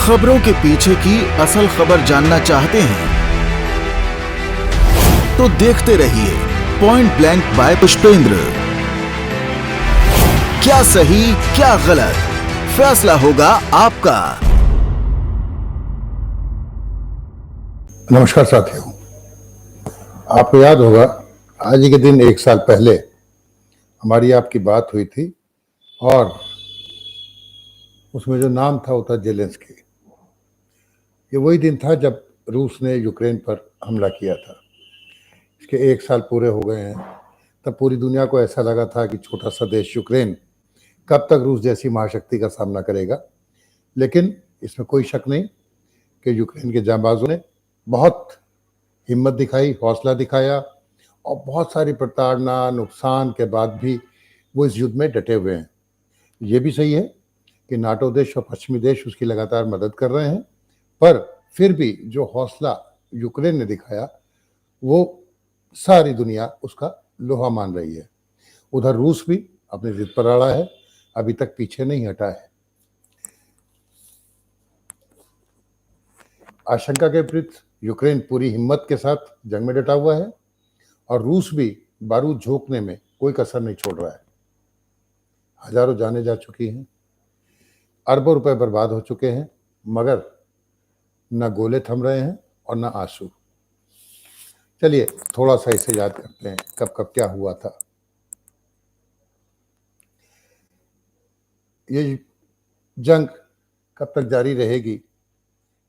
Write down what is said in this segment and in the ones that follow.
खबरों के पीछे की असल खबर जानना चाहते हैं तो देखते रहिए पॉइंट ब्लैंक बाय पुष्पेंद्र। क्या सही क्या गलत, फैसला होगा आपका। नमस्कार साथियों, आपको याद होगा आज ही के दिन 1 साल पहले हमारी आपकी बात हुई थी और उसमें जो नाम था वो था जेलेंस्की। ये वही दिन था जब रूस ने यूक्रेन पर हमला किया था। इसके 1 साल पूरे हो गए हैं। तब पूरी दुनिया को ऐसा लगा था कि छोटा सा देश यूक्रेन कब तक रूस जैसी महाशक्ति का सामना करेगा। लेकिन इसमें कोई शक नहीं कि यूक्रेन के जांबाजों ने बहुत हिम्मत दिखाई, हौसला दिखाया और बहुत सारी प्रताड़ना नुकसान के बाद भी वो इस युद्ध में डटे हुए हैं। ये भी सही है कि नाटो देश और पश्चिमी देश उसकी लगातार मदद कर रहे हैं, पर फिर भी जो हौसला यूक्रेन ने दिखाया वो सारी दुनिया उसका लोहा मान रही है। उधर रूस भी अपनी जिद पर अड़ा है, अभी तक पीछे नहीं हटा है। आशंका के विपरीत यूक्रेन पूरी हिम्मत के साथ जंग में डटा हुआ है और रूस भी बारूद झोंकने में कोई कसर नहीं छोड़ रहा है। हजारों जानें जा चुकी हैं, अरबों रुपए बर्बाद हो चुके हैं, मगर न गोले थम रहे हैं और न आंसू। चलिए थोड़ा सा इसे याद करते हैं, कब कब क्या हुआ था। ये जंग कब तक जारी रहेगी,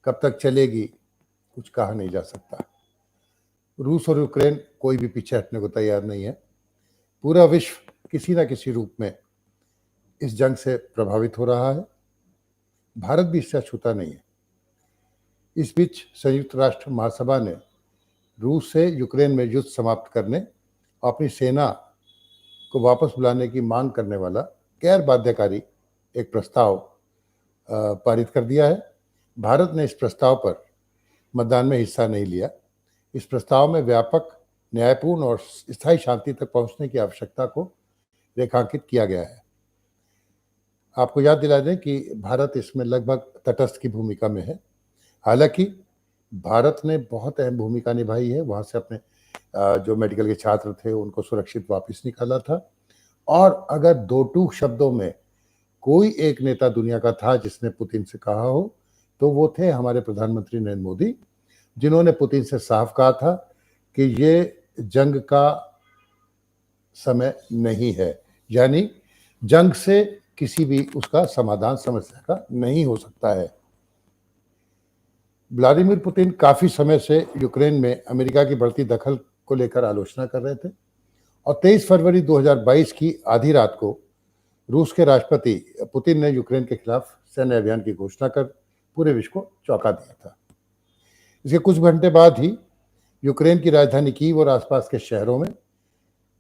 कब तक चलेगी, कुछ कहा नहीं जा सकता। रूस और यूक्रेन कोई भी पीछे हटने को तैयार नहीं है। पूरा विश्व किसी न किसी रूप में इस जंग से प्रभावित हो रहा है। भारत भी इससे अछूता नहीं है। इस बीच संयुक्त राष्ट्र महासभा ने रूस से यूक्रेन में युद्ध समाप्त करने और अपनी सेना को वापस बुलाने की मांग करने वाला गैर बाध्यकारी एक प्रस्ताव पारित कर दिया है। भारत ने इस प्रस्ताव पर मतदान में हिस्सा नहीं लिया। इस प्रस्ताव में व्यापक, न्यायपूर्ण और स्थायी शांति तक पहुंचने की आवश्यकता को रेखांकित किया गया है। आपको याद दिला दें कि भारत इसमें लगभग तटस्थ की भूमिका में है। हालांकि भारत ने बहुत अहम भूमिका निभाई है। वहाँ से अपने जो मेडिकल के छात्र थे उनको सुरक्षित वापस निकाला था। और अगर दो टूक शब्दों में कोई एक नेता दुनिया का था जिसने पुतिन से कहा हो तो वो थे हमारे प्रधानमंत्री नरेंद्र मोदी, जिन्होंने पुतिन से साफ कहा था कि ये जंग का समय नहीं है, यानी जंग से किसी भी उसका समाधान समस्या का नहीं हो सकता है। व्लादिमीर पुतिन काफी समय से यूक्रेन में अमेरिका की बढ़ती दखल को लेकर आलोचना कर रहे थे और 23 फरवरी 2022 की आधी रात को रूस के राष्ट्रपति पुतिन ने यूक्रेन के खिलाफ सैन्य अभियान की घोषणा कर पूरे विश्व को चौंका दिया था। इसके कुछ घंटे बाद ही यूक्रेन की राजधानी कीव और आसपास के शहरों में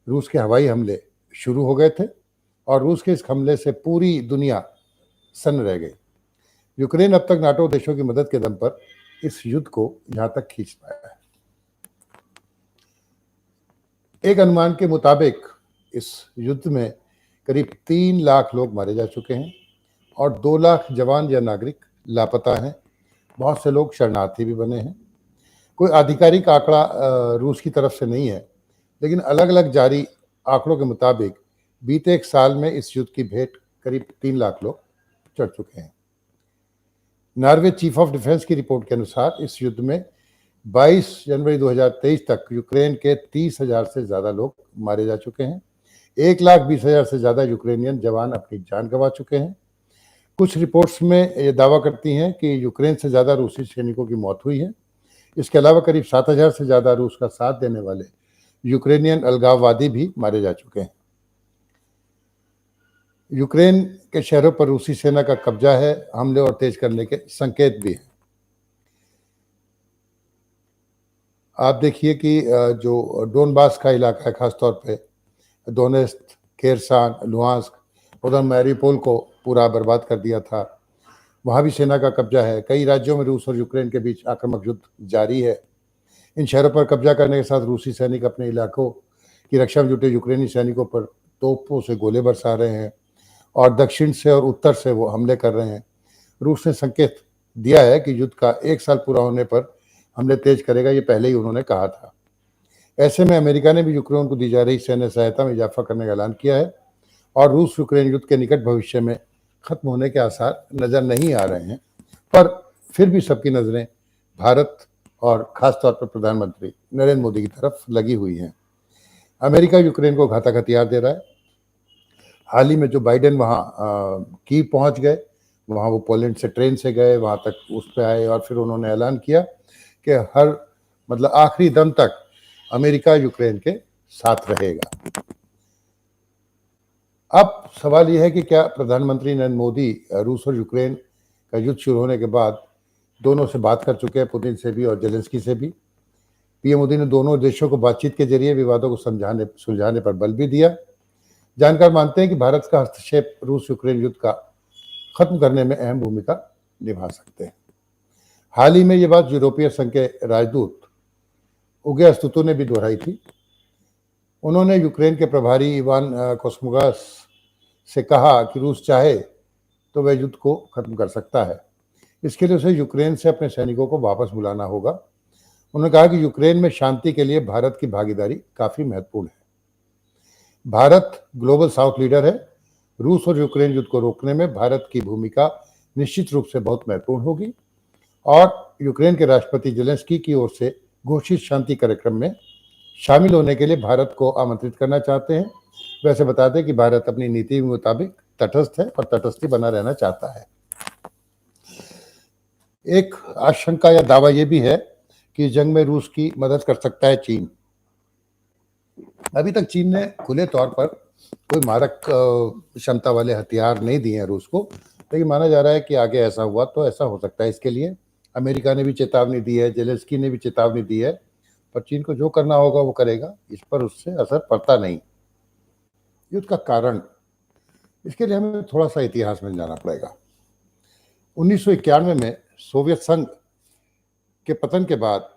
रूस के हवाई हमले शुरू हो गए थे और रूस के इस हमले से पूरी दुनिया सन्न रह गई। यूक्रेन अब तक नाटो देशों की मदद के दम पर इस युद्ध को यहां तक खींच पाया है। एक अनुमान के मुताबिक इस युद्ध में करीब 3 लाख लोग मारे जा चुके हैं और 2 लाख जवान या नागरिक लापता हैं। बहुत से लोग शरणार्थी भी बने हैं। कोई आधिकारिक आंकड़ा रूस की तरफ से नहीं है, लेकिन अलग अलग जारी आंकड़ों के मुताबिक बीते 1 साल में इस युद्ध की भेंट करीब 3 लाख लोग चढ़ चुके हैं। नॉर्वे चीफ ऑफ डिफेंस की रिपोर्ट के अनुसार इस युद्ध में 22 जनवरी 2023 तक यूक्रेन के 30,000 से ज़्यादा लोग मारे जा चुके हैं। 1,20,000 से ज़्यादा यूक्रेनियन जवान अपनी जान गंवा चुके हैं। कुछ रिपोर्ट्स में ये दावा करती हैं कि यूक्रेन से ज़्यादा रूसी सैनिकों की मौत हुई है। इसके अलावा करीब 7,000 से ज़्यादा रूस का साथ देने वाले यूक्रेनियन अलगाववादी भी मारे जा चुके हैं। यूक्रेन के शहरों पर रूसी सेना का कब्जा है। हमले और तेज करने के संकेत भी हैं। आप देखिए कि जो डोनबास का इलाका है, खासतौर पे दोनेत्स्क, खेरसान, लुहांस्क, उधर मैरिपोल को पूरा बर्बाद कर दिया था, वहाँ भी सेना का कब्जा है। कई राज्यों में रूस और यूक्रेन के बीच आक्रामक युद्ध जारी है। इन शहरों पर कब्जा करने के साथ रूसी सैनिक अपने इलाकों की रक्षा में जुटे यूक्रेनी सैनिकों पर तोपों से गोले बरसा रहे हैं और दक्षिण से और उत्तर से वो हमले कर रहे हैं। रूस ने संकेत दिया है कि युद्ध का 1 साल पूरा होने पर हमले तेज करेगा, ये पहले ही उन्होंने कहा था। ऐसे में अमेरिका ने भी यूक्रेन को दी जा रही सैन्य सहायता में इजाफा करने का ऐलान किया है और रूस यूक्रेन युद्ध के निकट भविष्य में खत्म होने के आसार नजर नहीं आ रहे हैं, पर फिर भी सबकी नजरें भारत और खासतौर पर प्रधानमंत्री नरेंद्र मोदी की तरफ लगी हुई हैं। अमेरिका यूक्रेन को घातक हथियार दे रहा है। हाल ही में जो बाइडेन वहाँ कीव पहुँच गए, वहाँ वो पोलैंड से ट्रेन से गए, वहाँ तक उस पर आए और फिर उन्होंने ऐलान किया कि हर मतलब आखिरी दम तक अमेरिका यूक्रेन के साथ रहेगा। अब सवाल यह है कि क्या प्रधानमंत्री नरेंद्र मोदी रूस और यूक्रेन का युद्ध शुरू होने के बाद दोनों से बात कर चुके हैं, पुतिन से भी और जेलेंस्की से भी। पीएम मोदी ने दोनों देशों को बातचीत के जरिए विवादों को सुलझाने पर बल भी दिया। जानकार मानते हैं कि भारत का हस्तक्षेप रूस यूक्रेन युद्ध का खत्म करने में अहम भूमिका निभा सकते हैं। हाल ही में ये बात यूरोपीय संघ के राजदूत उगे अस्तुतु ने भी दोहराई थी। उन्होंने यूक्रेन के प्रभारी इवान कोस्मोगास से कहा कि रूस चाहे तो वह युद्ध को खत्म कर सकता है, इसके लिए उसे यूक्रेन से अपने सैनिकों को वापस बुलाना होगा। उन्होंने कहा कि यूक्रेन में शांति के लिए भारत की भागीदारी काफी महत्वपूर्ण है। भारत ग्लोबल साउथ लीडर है। रूस और यूक्रेन युद्ध को रोकने में भारत की भूमिका निश्चित रूप से बहुत महत्वपूर्ण होगी और यूक्रेन के राष्ट्रपति जेलेंस्की की ओर से घोषित शांति कार्यक्रम में शामिल होने के लिए भारत को आमंत्रित करना चाहते हैं। वैसे बता दें कि भारत अपनी नीति के मुताबिक तटस्थ है और तटस्थी बना रहना चाहता है। एक आशंका या दावा यह भी है कि जंग में रूस की मदद कर सकता है चीन। अभी तक चीन ने खुले तौर पर कोई मारक क्षमता वाले हथियार नहीं दिए हैं रूस को, लेकिन माना जा रहा है कि आगे ऐसा हुआ तो ऐसा हो सकता है। इसके लिए अमेरिका ने भी चेतावनी दी है, जेलेंस्की ने भी चेतावनी दी है, पर चीन को जो करना होगा वो करेगा, इस पर उससे असर पड़ता नहीं। युद्ध का कारण, इसके लिए हमें थोड़ा सा इतिहास में जाना पड़ेगा। 1991 में सोवियत संघ के पतन के बाद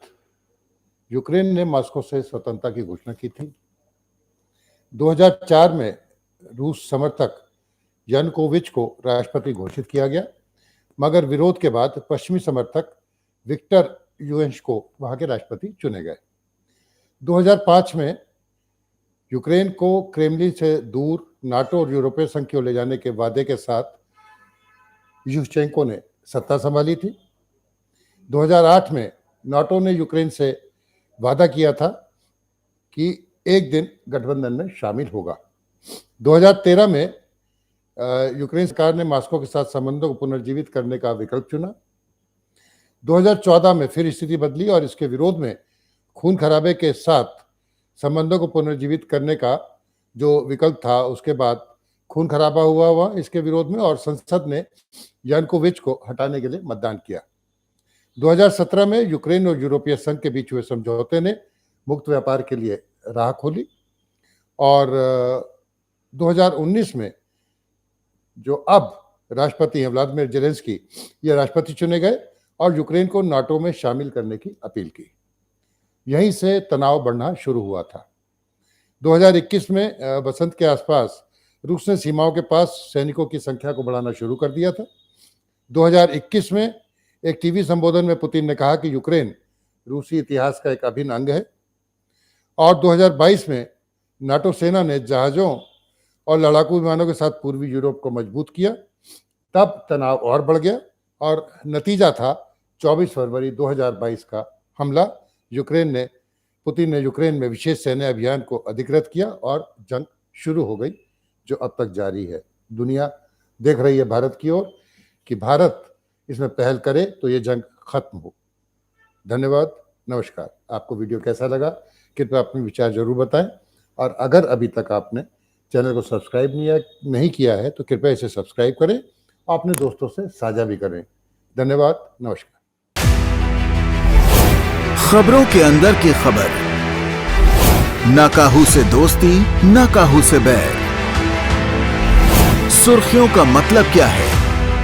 यूक्रेन ने मॉस्को से स्वतंत्रता की घोषणा की थी। 2004 में रूस समर्थक यानुकोविच को राष्ट्रपति घोषित किया गया, मगर विरोध के बाद पश्चिमी समर्थक विक्टर युशेंको वहां के राष्ट्रपति चुने गए। 2005 में यूक्रेन को क्रेमलिन से दूर नाटो और यूरोपीय संघ की ओर ले जाने के वादे के साथ युशेंको ने सत्ता संभाली थी। 2008 में नाटो ने यूक्रेन से वादा किया था कि एक दिन गठबंधन में शामिल होगा। 2013 में यूक्रेन सरकार ने मॉस्को के साथ संबंधों को पुनर्जीवित करने का विकल्प चुना। 2014 में फिर स्थिति बदली और इसके विरोध में खून खराबे के साथ संबंधों को पुनर्जीवित करने का जो विकल्प था, उसके बाद खून खराबा हुआ इसके विरोध में और संसद ने यानुकोविच को हटाने के लिए मतदान किया। 2017 में यूक्रेन और यूरोपीय संघ के बीच हुए समझौते ने मुक्त व्यापार के लिए राह खोली और 2019 में जो अब राष्ट्रपति हैं व्लादिमीर जेलेंस्की, ये राष्ट्रपति चुने गए और यूक्रेन को नाटो में शामिल करने की अपील की। यहीं से तनाव बढ़ना शुरू हुआ था। 2021 में बसंत के आसपास रूस ने सीमाओं के पास सैनिकों की संख्या को बढ़ाना शुरू कर दिया था। 2021 में एक टीवी संबोधन में पुतिन ने कहा कि यूक्रेन रूसी इतिहास का एक अभिन्न अंग है और 2022 में नाटो सेना ने जहाजों और लड़ाकू विमानों के साथ पूर्वी यूरोप को मजबूत किया। तब तनाव और बढ़ गया और नतीजा था 24 फरवरी 2022 का हमला। पुतिन ने यूक्रेन में विशेष सैन्य अभियान को अधिकृत किया और जंग शुरू हो गई, जो अब तक जारी है। दुनिया देख रही है भारत की ओर कि भारत इसमें पहल करे तो ये जंग खत्म हो। धन्यवाद, नमस्कार। आपको वीडियो कैसा लगा कृपया अपने विचार जरूर बताएं और अगर अभी तक आपने चैनल को सब्सक्राइब नहीं किया है तो कृपया इसे सब्सक्राइब करें और अपने दोस्तों से साझा भी करें। धन्यवाद, नमस्कार। खबरों के अंदर की खबर, ना काहू से दोस्ती ना काहू से बैर। सुर्खियों का मतलब क्या है,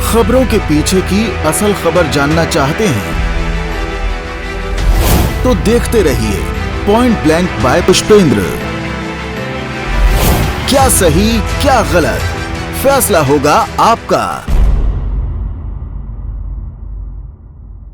खबरों के पीछे की असल खबर जानना चाहते हैं तो देखते रहिए पॉइंट ब्लैंक बाय पुष्पेंद्र। क्या सही क्या गलत, फैसला होगा आपका।